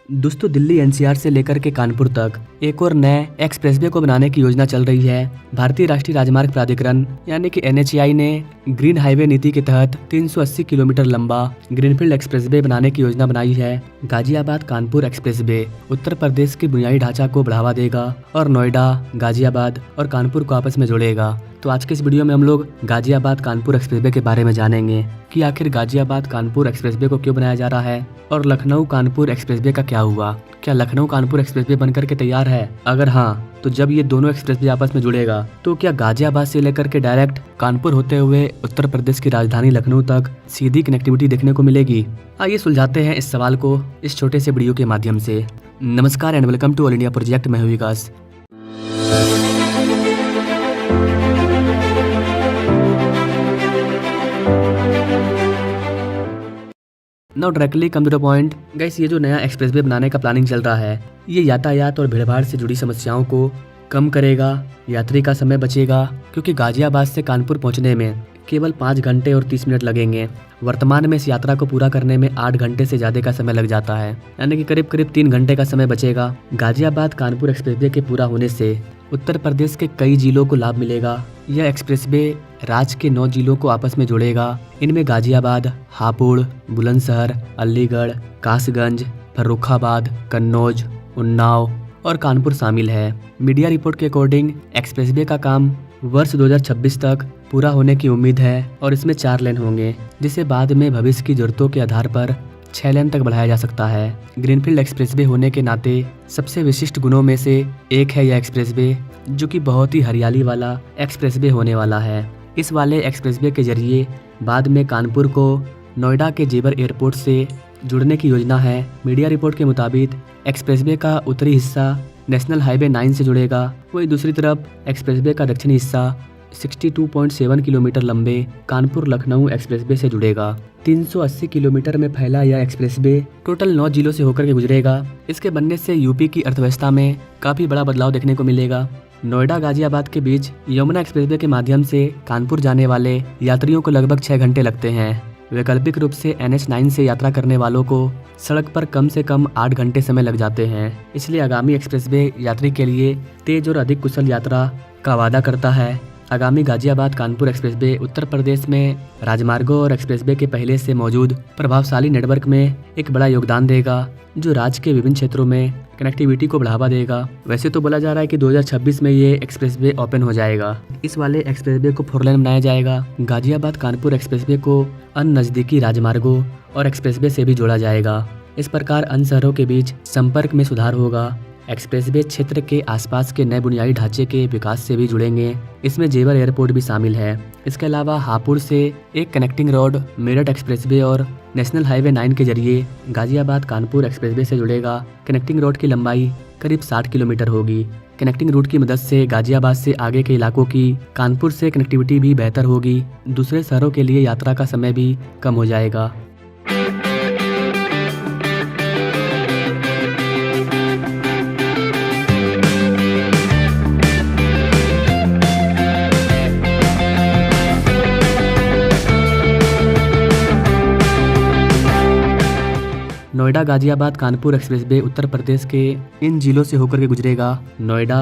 दोस्तों, दिल्ली एनसीआर से लेकर के कानपुर तक एक और नए एक्सप्रेसवे को बनाने की योजना चल रही है। भारतीय राष्ट्रीय राजमार्ग प्राधिकरण यानी कि एनएचएआई ने ग्रीन हाईवे नीति के तहत 380 किलोमीटर लंबा ग्रीनफील्ड एक्सप्रेसवे बनाने की योजना बनाई है। गाजियाबाद कानपुर एक्सप्रेसवे उत्तर प्रदेश के बुनियादी ढांचा को बढ़ावा देगा और नोएडा, गाजियाबाद और कानपुर को आपस में जोड़ेगा। तो आज के इस वीडियो में हम लोग गाजियाबाद कानपुर एक्सप्रेसवे के बारे में जानेंगे कि आखिर गाजियाबाद कानपुर एक्सप्रेसवे को क्यों बनाया जा रहा है और लखनऊ कानपुर एक्सप्रेसवे का क्या हुआ। क्या लखनऊ कानपुर एक्सप्रेसवे बनकर के तैयार है? अगर हाँ, तो जब ये दोनों एक्सप्रेसवे आपस में जुड़ेगा तो क्या गाजियाबाद से लेकर के डायरेक्ट कानपुर होते हुए उत्तर प्रदेश की राजधानी लखनऊ तक सीधी कनेक्टिविटी देखने को मिलेगी? आइए सुलझाते हैं इस सवाल को इस छोटे से वीडियो के माध्यम से। नमस्कार and welcome to all India project. मैं हूं Vikas. Now directly come to the point guys, ये जो नया एक्सप्रेसवे बनाने का प्लानिंग चल रहा है, ये यातायात और भीड़भाड़ से जुड़ी समस्याओं को कम करेगा, यात्री का समय बचेगा, क्योंकि गाजियाबाद से कानपुर पहुंचने में केवल 5 घंटे और 30 मिनट लगेंगे। वर्तमान में इस यात्रा को पूरा करने में 8 घंटे से ज़्यादा का समय लग जाता है, यानी कि करीब 3 घंटे का समय बचेगा। गाजियाबाद कानपुर एक्सप्रेसवे के पूरा होने से उत्तर प्रदेश के कई जिलों को लाभ मिलेगा। यह एक्सप्रेसवे राज्य के 9 जिलों को आपस में जोड़ेगा। इनमें गाजियाबाद, हापुड़, बुलंदशहर, अलीगढ़, कासगंज, फर्रुखाबाद, कन्नौज, उन्नाव और कानपुर शामिल है। मीडिया रिपोर्ट के अकॉर्डिंग एक्सप्रेसवे का काम वर्ष 2026 तक पूरा होने की उम्मीद है और इसमें 4 लेन होंगे, जिसे बाद में भविष्य की जरूरतों के आधार पर 6 लेन तक बढ़ाया जा सकता है। ग्रीनफील्ड एक्सप्रेसवे होने के नाते सबसे विशिष्ट गुणों में से एक है यह एक्सप्रेसवे, जो कि बहुत ही हरियाली वाला एक्सप्रेसवे होने वाला है। इस वाले एक्सप्रेसवे के जरिए बाद में कानपुर को नोएडा के जेवर एयरपोर्ट से जुड़ने की योजना है। मीडिया रिपोर्ट के मुताबिक एक्सप्रेसवे का उत्तरी हिस्सा नेशनल हाईवे 9 से जुड़ेगा, वहीं दूसरी तरफ एक्सप्रेसवे का दक्षिणी हिस्सा 62.7 किलोमीटर लंबे कानपुर लखनऊ एक्सप्रेसवे से जुड़ेगा। 380 किलोमीटर में फैला यह एक्सप्रेसवे टोटल 9 जिलों से होकर के गुजरेगा। इसके बनने से यूपी की अर्थव्यवस्था में काफी बड़ा बदलाव देखने को मिलेगा। नोएडा गाजियाबाद के बीच यमुना एक्सप्रेसवे के माध्यम से कानपुर जाने वाले यात्रियों को लगभग 6 घंटे लगते हैं। वैकल्पिक रूप से NH 9 से यात्रा करने वालों को सड़क पर कम से कम 8 घंटे समय लग जाते हैं। इसलिए आगामी एक्सप्रेसवे यात्री के लिए तेज और अधिक कुशल यात्रा का वादा करता है। आगामी गाजियाबाद कानपुर एक्सप्रेसवे उत्तर प्रदेश में राजमार्गों और एक्सप्रेसवे के पहले से मौजूद प्रभावशाली नेटवर्क में एक बड़ा योगदान देगा, जो राज्य के विभिन्न क्षेत्रों में कनेक्टिविटी को बढ़ावा देगा। वैसे तो बोला जा रहा है कि 2026 में ये एक्सप्रेसवे ओपन हो जाएगा। इस वाले एक्सप्रेसवे को 4 लेन बनाया जाएगा। गाजियाबाद कानपुर एक्सप्रेसवे को अन्य नज़दीकी राजमार्गों और एक्सप्रेसवे से भी जोड़ा जाएगा। इस प्रकार अन्य शहरों के बीच संपर्क में सुधार होगा। एक्सप्रेसवे क्षेत्र के आसपास के नए बुनियादी ढांचे के विकास से भी जुड़ेंगे। इसमें जेवर एयरपोर्ट भी शामिल है। इसके अलावा हापुड़ से एक कनेक्टिंग रोड मेरठ एक्सप्रेसवे और नेशनल हाईवे 9 के जरिए गाजियाबाद कानपुर एक्सप्रेसवे से जुड़ेगा। कनेक्टिंग रोड की लंबाई करीब 60 किलोमीटर होगी। कनेक्टिंग रूट की मदद से गाजियाबाद से आगे के इलाकों की कानपुर से कनेक्टिविटी भी बेहतर होगी। दूसरे शहरों के लिए यात्रा का समय भी कम हो जाएगा। नोएडा गाजियाबाद कानपुर एक्सप्रेसवे उत्तर प्रदेश के इन जिलों से होकर के गुजरेगा। नोएडा,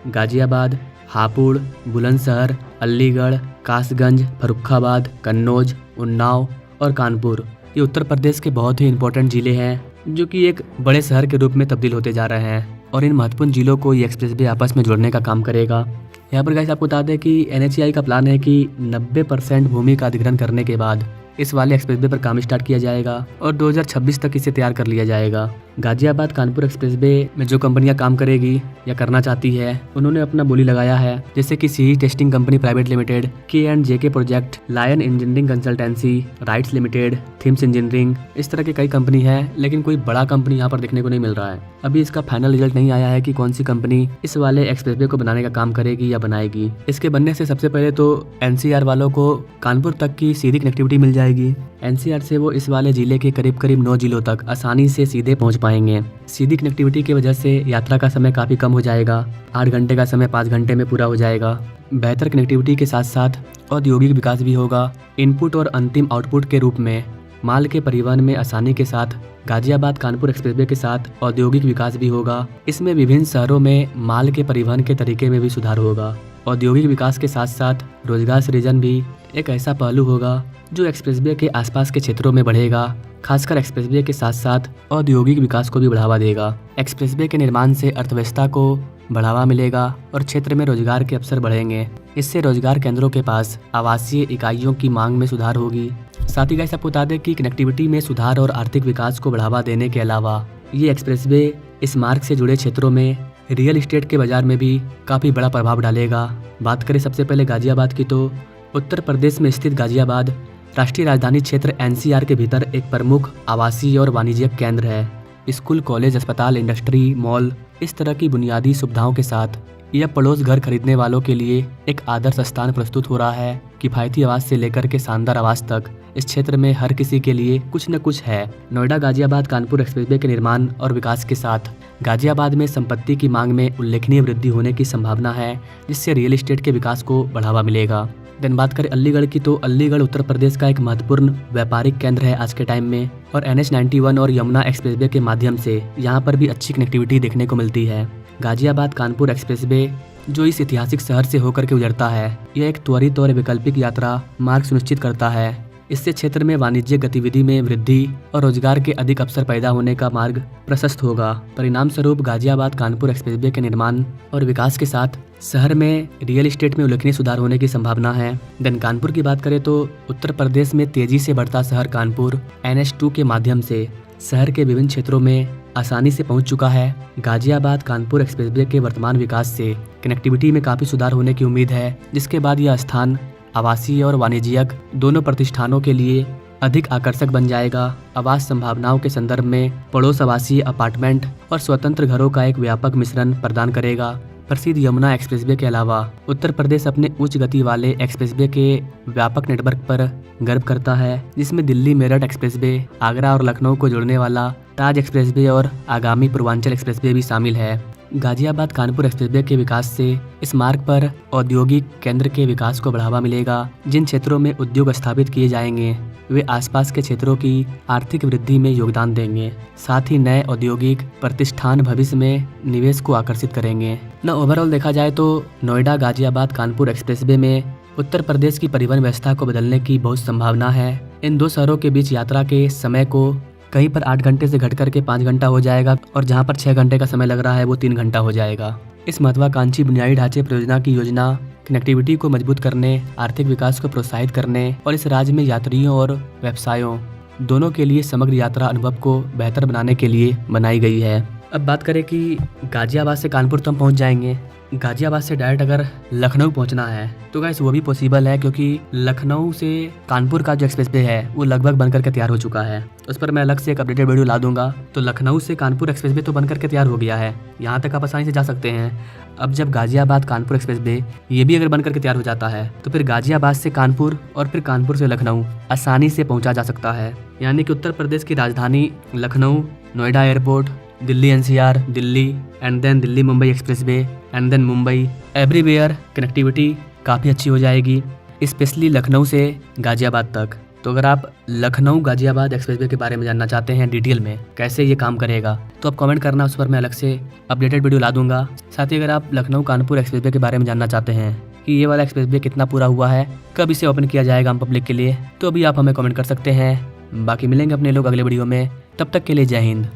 गाजियाबाद, हापुड़, बुलंदशहर, अलीगढ़, कासगंज, फर्रुखाबाद, कन्नौज, उन्नाव और कानपुर ये उत्तर प्रदेश के बहुत ही इंपॉर्टेंट जिले हैं, जो कि एक बड़े शहर के रूप में तब्दील होते जा रहे हैं। और इन महत्वपूर्ण जिलों को ये एक्सप्रेसवे आपस में जोड़ने का काम करेगा। यहाँ पर गाइस आपको बता दें कि NHAI का प्लान है कि 90% भूमि का अधिग्रहण करने के बाद इस वाले एक्सप्रेसवे पर काम स्टार्ट किया जाएगा और 2026 तक इसे तैयार कर लिया जाएगा। गाजियाबाद कानपुर एक्सप्रेसवे में जो कंपनियां काम करेगी या करना चाहती है, उन्होंने अपना बोली लगाया है, जैसे कि CE testing company private limited, K&JK project, lion engineering consultancy, RITES limited, थिम्स इंजीनियरिंग। इस तरह की कई कंपनी है, लेकिन कोई बड़ा कंपनी यहाँ पर देखने को नहीं मिल रहा है। अभी इसका फाइनल रिजल्ट नहीं आया है कि कौन सी कंपनी इस वाले एक्सप्रेसवे को बनाने का काम करेगी या बनाएगी। इसके बनने से सबसे पहले तो NCR वालों को कानपुर तक की सीधी कनेक्टिविटी मिल जाएगी। जाएगी। एनसीआर से वो इस वाले जिले के करीब करीब 9 जिलों तक आसानी से सीधे पहुंच पाएंगे। सीधी कनेक्टिविटी की वजह से यात्रा का समय काफ़ी कम हो जाएगा। 8 घंटे का समय 5 घंटे में पूरा हो जाएगा। बेहतर कनेक्टिविटी के साथ साथ औद्योगिक विकास भी होगा। इनपुट और अंतिम आउटपुट के रूप में माल के परिवहन में आसानी के साथ गाजियाबाद कानपुर एक्सप्रेसवे के साथ औद्योगिक विकास भी होगा। इसमें विभिन्न शहरों में माल के परिवहन के तरीके में भी सुधार होगा। औद्योगिक विकास के साथ साथ रोजगार सृजन भी एक ऐसा पहलू होगा जो एक्सप्रेसवे के आसपास के क्षेत्रों में बढ़ेगा। खासकर एक्सप्रेसवे के साथ साथ औद्योगिक विकास को भी बढ़ावा देगा। एक्सप्रेसवे के निर्माण से अर्थव्यवस्था को बढ़ावा मिलेगा और क्षेत्र में रोजगार के अवसर बढ़ेंगे। इससे रोजगार केंद्रों के पास आवासीय इकाइयों की मांग में सुधार होगी। साथ ही गाइस आपको बता दें कि कनेक्टिविटी में सुधार और आर्थिक विकास को बढ़ावा देने के अलावा ये एक्सप्रेसवे इस मार्ग से जुड़े क्षेत्रों में रियल एस्टेट के बाजार में भी काफ़ी बड़ा प्रभाव डालेगा। बात करें सबसे पहले गाजियाबाद की, तो उत्तर प्रदेश में स्थित गाजियाबाद राष्ट्रीय राजधानी क्षेत्र एनसीआर के भीतर एक प्रमुख आवासीय और वाणिज्यिक केंद्र है। स्कूल, कॉलेज, अस्पताल, इंडस्ट्री, मॉल, इस तरह की बुनियादी सुविधाओं के साथ यह पड़ोस घर खरीदने वालों के लिए एक आदर्श स्थान प्रस्तुत हो रहा है। किफ़ायती आवास से लेकर के शानदार आवास तक इस क्षेत्र में हर किसी के लिए कुछ न कुछ है। नोएडा गाजियाबाद कानपुर एक्सप्रेसवे के निर्माण और विकास के साथ गाजियाबाद में संपत्ति की मांग में उल्लेखनीय वृद्धि होने की संभावना है, जिससे रियल एस्टेट के विकास को बढ़ावा मिलेगा। देन बात करें अलीगढ़ की, तो अलीगढ़ उत्तर प्रदेश का एक महत्वपूर्ण व्यापारिक केंद्र है आज के टाइम में, और NH-91 और यमुना एक्सप्रेसवे के माध्यम से यहाँ पर भी अच्छी कनेक्टिविटी देखने को मिलती है। गाजियाबाद कानपुर एक्सप्रेसवे जो इस ऐतिहासिक शहर से होकर के गुजरता है, यह एक त्वरित और वैकल्पिक यात्रा मार्ग सुनिश्चित करता है। इससे क्षेत्र में वाणिज्यिक गतिविधि में वृद्धि और रोजगार के अधिक अवसर पैदा होने का मार्ग प्रशस्त होगा। परिणाम स्वरूप गाजियाबाद कानपुर एक्सप्रेसवे के निर्माण और विकास के साथ शहर में रियल एस्टेट में उल्लेखनीय सुधार होने की संभावना है। देन कानपुर की बात करें तो उत्तर प्रदेश में तेजी से बढ़ता शहर कानपुर NH-2 के माध्यम से शहर के विभिन्न क्षेत्रों में आसानी से पहुंच चुका है। गाजियाबाद कानपुर एक्सप्रेसवे के वर्तमान विकास से कनेक्टिविटी में काफ़ी सुधार होने की उम्मीद है, जिसके बाद यह स्थान आवासीय और वाणिज्यिक दोनों प्रतिष्ठानों के लिए अधिक आकर्षक बन जाएगा। आवास संभावनाओं के संदर्भ में पड़ोस आवासीय अपार्टमेंट और स्वतंत्र घरों का एक व्यापक मिश्रण प्रदान करेगा। प्रसिद्ध यमुना एक्सप्रेसवे के अलावा उत्तर प्रदेश अपने उच्च गति वाले एक्सप्रेसवे के व्यापक नेटवर्क पर गर्व करता है, जिसमें दिल्ली मेरठ एक्सप्रेसवे, आगरा और लखनऊ को जोड़ने वाला ताज एक्सप्रेसवे और आगामी पूर्वांचल एक्सप्रेसवे भी शामिल है। गाजियाबाद कानपुर एक्सप्रेसवे के विकास से इस मार्ग पर औद्योगिक केंद्र के विकास को बढ़ावा मिलेगा। जिन क्षेत्रों में उद्योग स्थापित किए जाएंगे वे आसपास के क्षेत्रों की आर्थिक वृद्धि में योगदान देंगे। साथ ही नए औद्योगिक प्रतिष्ठान भविष्य में निवेश को आकर्षित करेंगे। न ओवरऑल देखा जाए तो नोएडा गाजियाबाद कानपुर एक्सप्रेसवे में उत्तर प्रदेश की परिवहन व्यवस्था को बदलने की बहुत संभावना है। इन दो शहरों के बीच यात्रा के समय को कहीं पर 8 घंटे से घट करके 5 घंटा हो जाएगा, और जहां पर 6 घंटे का समय लग रहा है वो 3 घंटा हो जाएगा। इस महत्वाकांक्षी बुनियादी ढांचे परियोजना की योजना कनेक्टिविटी को मजबूत करने, आर्थिक विकास को प्रोत्साहित करने और इस राज्य में यात्रियों और व्यवसायों दोनों के लिए समग्र यात्रा अनुभव को बेहतर बनाने के लिए बनाई गई है। अब बात करें कि गाजियाबाद से कानपुर तो हम पहुँच जाएंगे। गाजियाबाद से डायरेक्ट अगर लखनऊ पहुंचना है तो गाइस वो भी पॉसिबल है, क्योंकि लखनऊ से कानपुर का जो एक्सप्रेसवे है वो लगभग बनकर के तैयार हो चुका है। उस पर मैं अलग से एक अपडेटेड वीडियो ला दूंगा। तो लखनऊ से कानपुर एक्सप्रेसवे तो बनकर के तैयार हो गया है, यहाँ तक आप आसानी से जा सकते हैं। अब जब गाजियाबाद कानपुर एक्सप्रेसवे ये भी अगर बनकर के तैयार हो जाता है तो फिर गाजियाबाद से कानपुर और फिर कानपुर से लखनऊ आसानी से पहुँचा जा सकता है। यानी कि उत्तर प्रदेश की राजधानी Lucknow, Noida airport, Delhi NCR, Delhi and then Delhi Mumbai expressway and then Mumbai, everywhere connectivity काफ़ी अच्छी हो जाएगी, स्पेशली लखनऊ से गाजियाबाद तक। तो अगर आप लखनऊ गाजियाबाद एक्सप्रेसवे के बारे में जानना चाहते हैं डिटेल में कैसे ये काम करेगा, तो आप कमेंट करना, उस पर मैं अलग से अपडेटेड वीडियो ला दूंगा। साथ ही अगर आप लखनऊ कानपुर एक्सप्रेसवे के बारे में जानना चाहते हैं कि ये वाला एक्सप्रेसवे कितना पूरा हुआ है, कब इसे ओपन किया जाएगा हम पब्लिक के लिए, तो अभी आप हमें कमेंट कर सकते हैं। बाकी मिलेंगे अपने लोग अगले वीडियो में, तब तक के लिए जय हिंद।